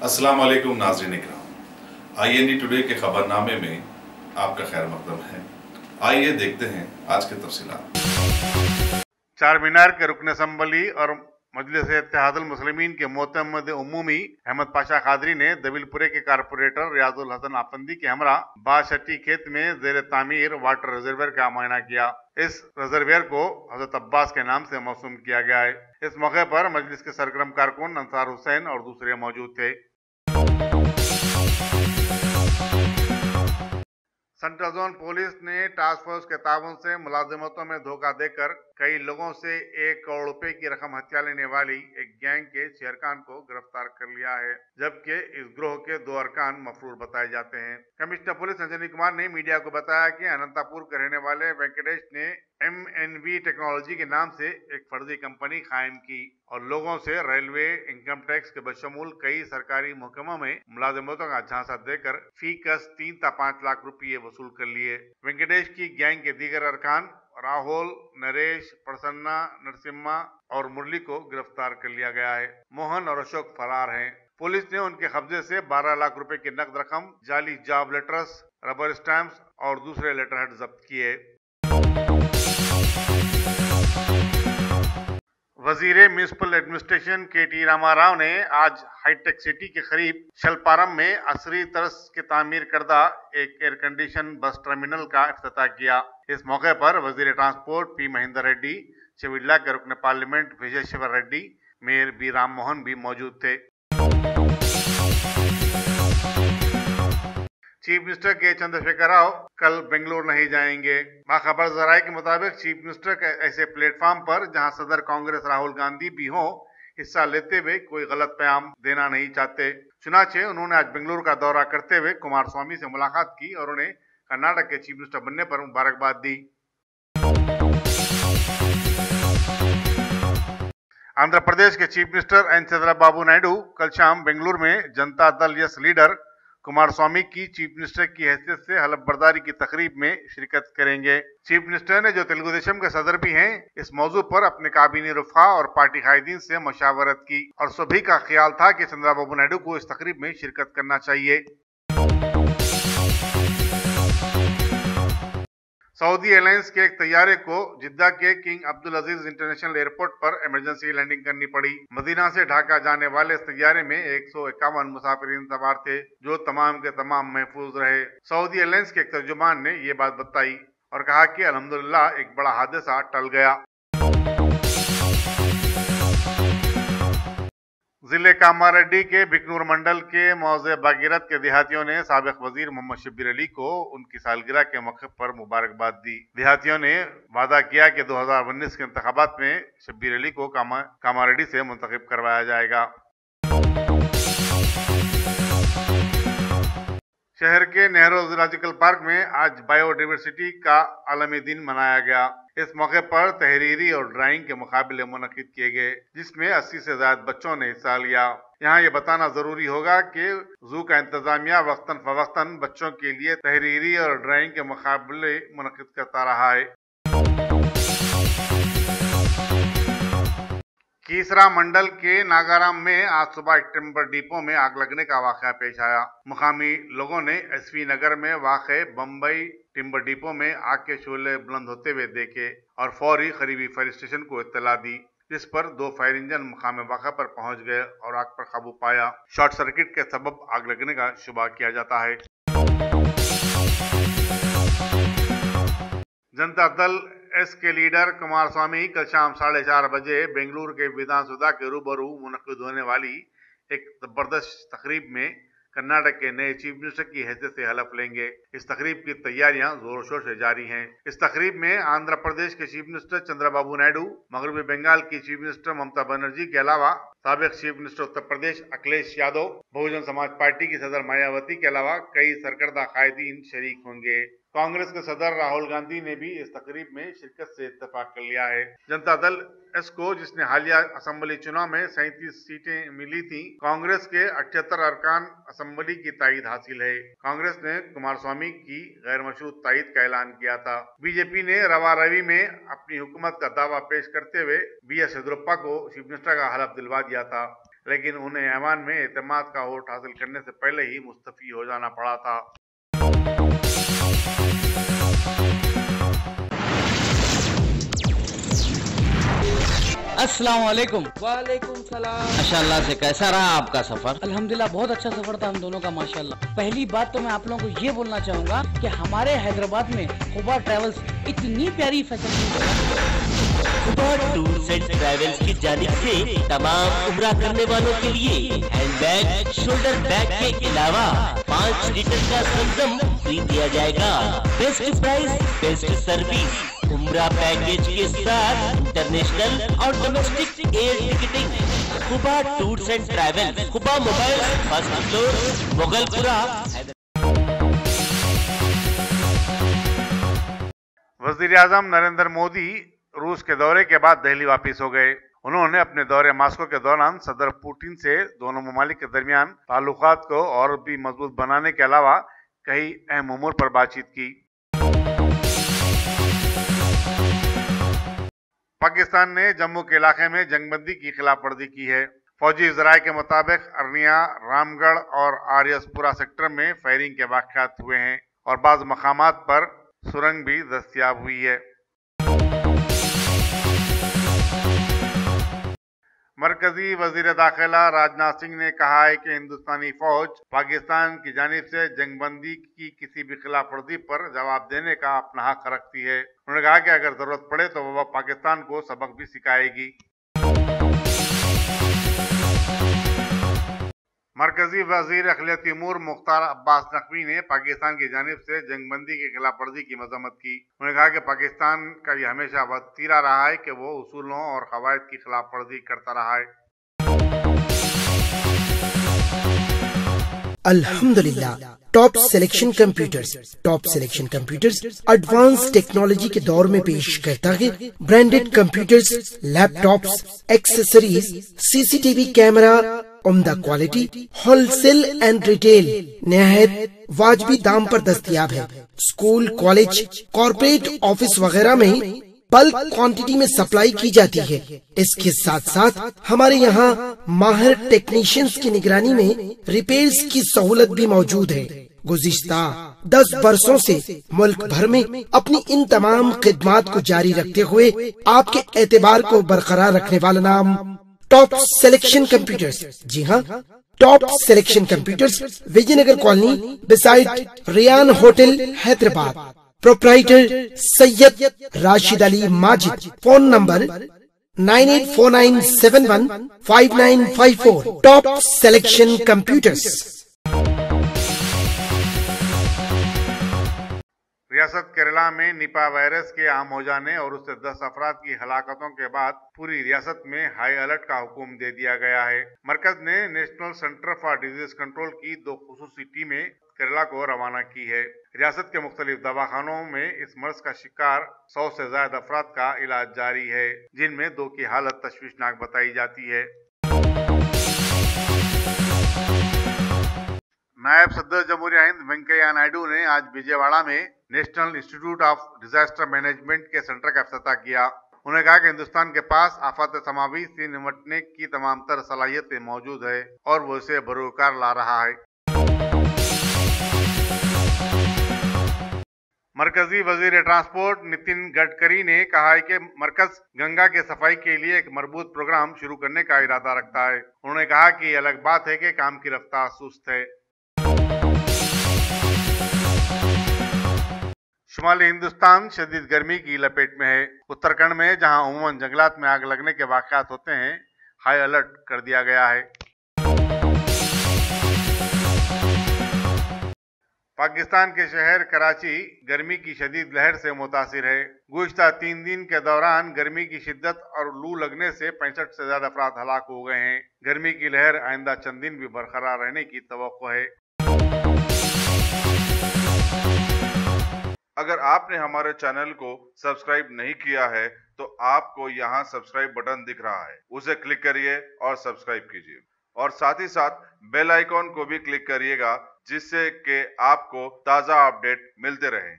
अस्सलाम वालेकुम नाज़रीन इकराम। IND टुडे के खबरनामे में आपका खैर मकदम है। आइए देखते हैं आज के तफसीलात। चार मीनार के रुकन असम्बली और मजलिस इत्तेहादुल मुस्लिमीन के मोतम्मद उम्मी अहमद पाशा कादरी ने दबिलपुरे के कारपोरेटर रियाजुल हसन आफंदी के हमरा बाशट्टी खेत में जेर तामीर वाटर रिजर्वियर का मुआयना किया। इस रिजर्वियर को हजरत अब्बास के नाम से मौसूम किया गया है। इस मौके पर मजलिस के सरगर्म कारकुन अंसार हुसैन और दूसरे मौजूद थे। सेंट्रल जोन पुलिस ने टास्क फोर्स के ताउन से मुलाजिमतों में धोखा देकर कई लोगों से 1 करोड़ रुपए की रकम हथिया लेने वाली एक गैंग के 6 अरकान को गिरफ्तार कर लिया है, जबकि इस गिरोह के 2 अरकान मफरूर बताए जाते हैं। कमिश्नर पुलिस अंजनी कुमार ने मीडिया को बताया कि अनंतापुर के रहने वाले वेंकटेश ने MNV टेक्नोलॉजी के नाम से एक फर्जी कंपनी कायम की और लोगों से रेलवे, इनकम टैक्स के बशमूल कई सरकारी महकमों में मुलाजिमतों का झांसा देकर फी कस 3 से 5 लाख रुपये वसूल कर लिए। वेंकटेश की गैंग के दीगर अरकान राहुल, नरेश, प्रसन्ना, नरसिम्हा और मुरली को गिरफ्तार कर लिया गया है। मोहन और अशोक फरार हैं। पुलिस ने उनके कब्जे से 12 लाख रुपए की नकद रकम, जाली जॉब लेटर्स, रबर स्टैंप्स और दूसरे लेटरहेड जब्त किए। वजीर म्यूनिसिपल एडमिनिस्ट्रेशन KT रामाराव ने आज हाईटेक सिटी के करीब शलपारम में असरी तर्ज के तामीर करदा एक एयर कंडीशन बस टर्मिनल का इफ्तिताह किया। इस मौके पर वजीर ट्रांसपोर्ट P महेंद्र रेड्डी, चिविल्ला के रुकन parliament Vijayeshwar Reddy, mayor B Ram Mohan भी मौजूद थे। चीफ मिनिस्टर के चंद्रशेखर राव कल बेंगलुरु नहीं जाएंगे। बाखबर जराये के मुताबिक चीफ मिनिस्टर के ऐसे प्लेटफॉर्म पर जहां सदर कांग्रेस राहुल गांधी भी हो, हिस्सा लेते हुए कोई गलत पैगाम देना नहीं चाहते। चुनाचे उन्होंने आज बेंगलुरु का दौरा करते हुए कुमारस्वामी से मुलाकात की और उन्हें कर्नाटक के चीफ मिनिस्टर बनने पर मुबारकबाद दी। आंध्र प्रदेश के chief minister N Chandrababu Naidu कल शाम बेंगलुरु में जनता दल यस लीडर कुमारस्वामी की चीफ मिनिस्टर की हैसियत से हलफ बर्दारी की तकरीब में शिरकत करेंगे। चीफ मिनिस्टर ने, जो तेलुगु देशम के सदर भी हैं, इस मौजू पर अपने काबीनी रुफा और पार्टी कायदीन से मशावरत की और सभी का ख्याल था कि चंद्रबाबू नायडू को इस तकरीब में शिरकत करना चाहिए। सऊदी एयरलाइंस के एक तैयारे को जिद्दा के किंग अब्दुल अजीज इंटरनेशनल एयरपोर्ट पर इमरजेंसी लैंडिंग करनी पड़ी। मदीना से ढाका जाने वाले इस तैयारे में 151 मुसाफिरीन सवार थे, जो तमाम के तमाम महफूज रहे। सऊदी एयरलाइंस के एक तर्जुमान ने ये बात बताई और कहा कि अल्हम्दुलिल्लाह एक बड़ा हादसा टल गया। जिले कामारेड्डी के बिकनूर मंडल के मौजे बागीरत के देहातियों ने साबिक वजीर मोहम्मद शब्बीर अली को उनकी सालगिरह के मौके पर मुबारकबाद दी। देहातियों ने वादा किया कि 2019 के इंतखाबात में शब्बीर अली को कामारेड्डी से मुंतखब करवाया जाएगा। शहर के नेहरू जूलॉजिकल पार्क में आज बायोडाइवर्सिटी का आलमी दिन मनाया गया। इस मौके पर तहरीरी और ड्राइंग के मुकाबले मुनक्किद किए गए, जिसमें 80 से ज्यादा बच्चों ने हिस्सा लिया। यहाँ ये बताना जरूरी होगा कि जू का इंतजामिया वक्तन फवक्तन बच्चों के लिए तहरीरी और ड्राइंग के मुकाबले मुनक्किद करता रहा है। कीसरा मंडल के नागाराम में आज सुबह एक टिम्बर डिपो में आग लगने का वाकया पेश आया। मुकामी लोगों ने SV नगर में वाक़े बम्बई टिम्बर डिपो में आग के शोले बुलंद होते हुए देखे और फौरी करीबी फायर स्टेशन को इत्तला दी, जिस पर 2 फायर इंजन मुकाम वाक़ा पर पहुंच गए और आग पर काबू पाया। शॉर्ट सर्किट के सबब आग लगने का शुबा किया जाता है। जनता दल S के लीडर कुमारस्वामी कल शाम 4:30 बजे बेंगलुरु के विधानसौधा के रूबरू मुनक्किद होने वाली एक जबरदस्त तकरीब में कर्नाटक के नए चीफ मिनिस्टर की हैसियत से हलफ लेंगे। इस तकरीब की तैयारियां जोर शोर से जारी हैं। इस तकरीब में आंध्र प्रदेश के चीफ मिनिस्टर चंद्रबाबू नायडू, मगरबी बंगाल की चीफ मिनिस्टर ममता बनर्जी के अलावा साबिक chief minister Uttar Pradesh Akhilesh Yadav, Bahujan Samaj party की सदर मायावती के अलावा कई सरकर्दा कायदीन शरीक होंगे। कांग्रेस के सदर राहुल गांधी ने भी इस तकरीब में शिरकत से इत्तेफाक कर लिया है। जनता दल S को, जिसने हालिया असेंबली चुनाव में 37 सीटें मिली थी, कांग्रेस के 78 अरकान असेंबली की तायद हासिल है। कांग्रेस ने कुमारस्वामी की गैर मशरूत तायद का ऐलान किया था। बीजेपी ने रवा रवी में अपनी हुकूमत का दावा पेश करते हुए BS येदियुरप्पा को चीफ मिनिस्टर का हलफ दिलवा दिया था। लेकिन उन्हें ऐवान में एतमाद का वोट हासिल करने से पहले ही मुस्तफी हो जाना पड़ा था। अस्सलाम वालेकुम। वालेकुम सलाम। माशाल्लाह से कैसा रहा आपका सफर? अल्हम्दुलिल्लाह बहुत अच्छा सफर था हम दोनों का माशाल्लाह। पहली बात तो मैं आप लोगों को ये बोलना चाहूँगा कि हमारे हैदराबाद में खुबा ट्रैवल्स इतनी प्यारी facility Khuba tours and travels की जानिब से तमाम उम्रा करने वालों के लिए हैंडबैग, शोल्डर बैग के अलावा 5 लीटर का संगम फ्री दिया जाएगा। बेस्ट प्राइस, बेस्ट सर्विस, उम्रा पैकेज के साथ इंटरनेशनल और domestic air ticketing. Khuba tours and travels, Khuba mobile, first floor, Mughalpura. वजीर आजम नरेंद्र मोदी रूस के दौरे के बाद दिल्ली वापस हो गए। उन्होंने अपने दौरे मास्को के दौरान सदर पुतिन से दोनों ममालिक के दरमियान ताल्लुकात को और भी मजबूत बनाने के अलावा कई अहम उमूर पर बातचीत की। पाकिस्तान ने जम्मू के इलाके में जंगबंदी की खिलाफवर्जी की है। फौजी ज़राए के मुताबिक अरनिया, रामगढ़ और आर्यसपुरा सेक्टर में फायरिंग के वाक़यात हुए हैं और बाज़ मकामात पर सुरंग भी दस्तयाब हुई है। मरकजी वजीर दाखिला राजनाथ सिंह ने कहा है कि हिंदुस्तानी फौज पाकिस्तान की जानिब से जंगबंदी की किसी भी खिलाफवर्जी पर जवाब देने का अपना हक रखती है। उन्होंने कहा कि अगर जरूरत पड़े तो वह पाकिस्तान को सबक भी सिखाएगी। मरकजी वजीर अखिलती उमूर मुख्तार अब्बास नकवी ने पाकिस्तान की जानिब से जंगबंदी की खिलाफवर्जी की मजम्मत की। उन्होंने कहा कि पाकिस्तान का यह हमेशा वतीरा रहा है कि वो उसूलों और कवायद की खिलाफवर्जी करता रहा है। अल्हम्दुलिल्लाह, top selection computers advance technology के दौर में पेश करता है branded computers, laptops, accessories, CCTV camera, उम्दा क्वालिटी, होलसेल एंड रिटेल निहायत वाजबी दाम पर दस्तयाब है। स्कूल, कॉलेज, कॉर्पोरेट ऑफिस वगैरह में बल्क क्वांटिटी में सप्लाई की जाती है। इसके साथ साथ हमारे यहाँ माहिर टेक्नीशियंस की निगरानी में रिपेयर्स की सहूलत भी मौजूद है। गुज़िश्ता 10 बरसों से मुल्क भर में अपनी इन तमाम खिदमात को जारी रखते हुए आपके एतबार को बरकरार रखने वाला नाम टॉप सिलेक्शन कंप्यूटर्स। जी हाँ, top selection computers, Vijaynagar colony beside Riyan hotel, Hyderabad. Proprietor Syed Rashid Ali Majid. Phone number 9849715954। Top selection computers. रियासत केरला में निपा वायरस के आम हो जाने और उससे 10 अफराद की हलाकतों के बाद पूरी रियासत में हाई अलर्ट का हुक्म दे दिया गया है। मरकज ने national centre for disease control की 2 खुसूसी टीमें केरला को रवाना की है। रियासत के मुख्तलिफ दवाखानों में इस मर्ज का शिकार 100 से ज्यादा अफराद का इलाज जारी है, जिनमें 2 की हालत तशवीशनाक बताई जाती है। नायब सदर जमहूरिया हिंद वेंकैया नायडू ने आज विजयवाड़ा में national institute of disaster management के सेंटर का इफ्तिताह किया। उन्होंने कहा कि हिंदुस्तान के पास आफत समावी से निपटने की तमाम तर सलाहियतें मौजूद है और वो इसे बरूकार ला रहा है। मरकजी वजीर ट्रांसपोर्ट नितिन गडकरी ने कहा है कि मरकज गंगा के सफाई के लिए एक मजबूत प्रोग्राम शुरू करने का इरादा रखता है। उन्होंने कहा कि ये अलग बात है कि काम की रफ्तार सुस्त है। शुमाली हिंदुस्तान शदीद गर्मी की लपेट में है। उत्तराखंड में जहां उमूमन जंगलात में आग लगने के वाक़यात होते हैं, हाई अलर्ट कर दिया गया है। पाकिस्तान के शहर कराची गर्मी की शदीद लहर से मुतासिर है। गुज़िश्ता 3 दिन के दौरान गर्मी की शिद्दत और लू लगने से 65 से ज्यादा अफराद हलाक हो गए हैं। गर्मी की लहर आइंदा चंद दिन भी बरकरार रहने की तवक्को है। अगर आपने हमारे चैनल को सब्सक्राइब नहीं किया है तो आपको यहाँ सब्सक्राइब बटन दिख रहा है, उसे क्लिक करिए और सब्सक्राइब कीजिए और साथ ही साथ बेल आइकॉन को भी क्लिक करिएगा, जिससे कि आपको ताज़ा अपडेट मिलते रहें।